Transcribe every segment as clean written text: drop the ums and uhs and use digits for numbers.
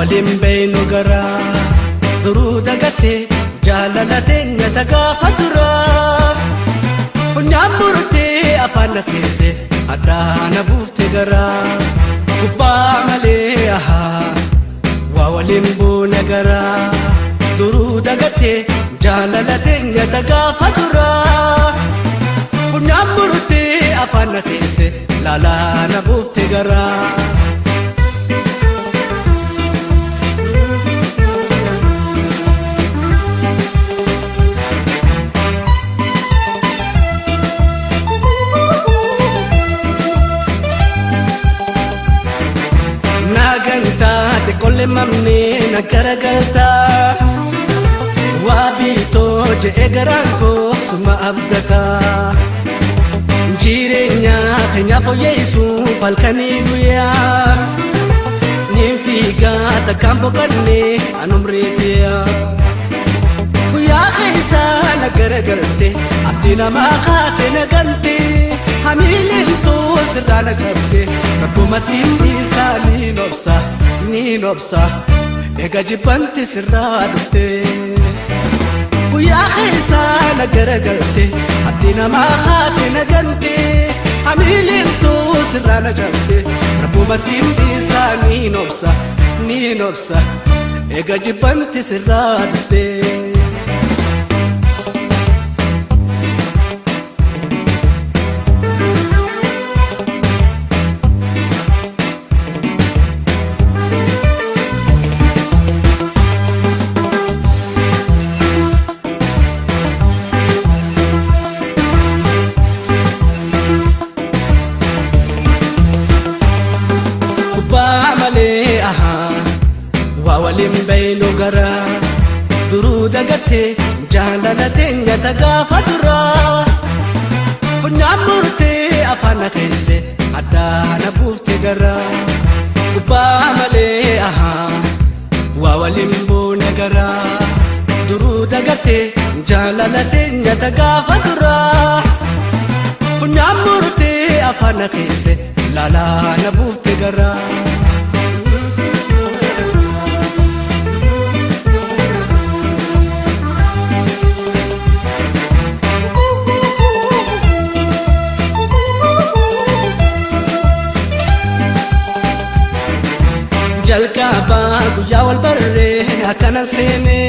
Walimbe nugara duruda gate jalalate nyataga fadura funyamurte afana kese adana bufte gara kubba male aha walimbu nagara duruda gate jalalate nyataga fadura funyamurte afana kese lala na bufte gara Kolle mamne nakaragalta wabito je egaranko suma abdata jirenya kenya fo yesu falkani guya nimfiga ta kambo kanne anumretia guya khaisa nakaragalte abdina ma khate nagante hamilin to sirana kabde rakumatin bisani nobsa ni nobsa ega jibanti sirradte guya khaisa nagaragalte abdina ma khate nagante hamilin to sirana kabde rakumatin bisani nobsa ega jibanti sirradte Walimbe nugara duruda gate jalalate nyataga fadura funyamurte afana kese adana bufte gara kubba male aha walimbu nagara duruda gate jalalate nyataga fadura funyamurte afana kese lala na bufte gara jalka ba guya wal barre akana sene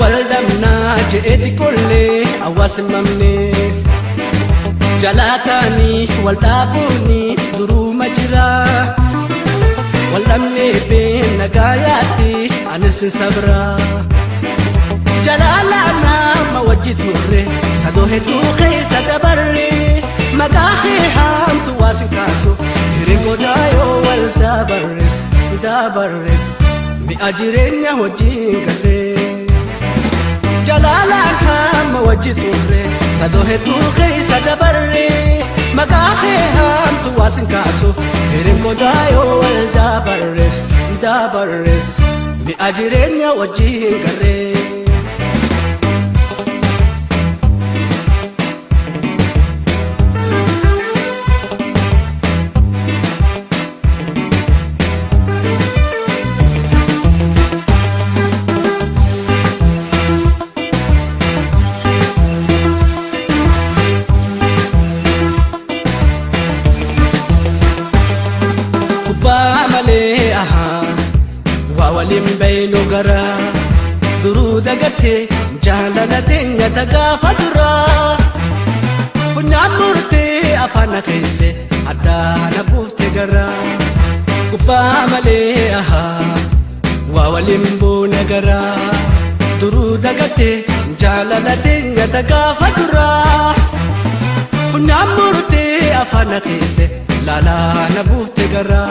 wal damna je edi kolle awasimamne jalatani wal dabuni duru majra wal damne be nagayati anis sabra jalalana mawajidure sadohe tu khaisa dabarre magahi ham tu wasikaso Ringodayo wal dabares mi ajirenya wajin kare jalalan ham wajiture sadohe tu khaisa dabarre magahe ham tu wasin kaso Ringodayo wal dabares mi ajirenya wajin kare Walimbe nugara duruda gate jalalate nyataga fadura funyamurte afana kese adana bufte gara kubba male aha walimbu nagara duruu dagate jaalalate nyata gaafa duraa funyaan murtee afaan keesse laalaa na buufte garaa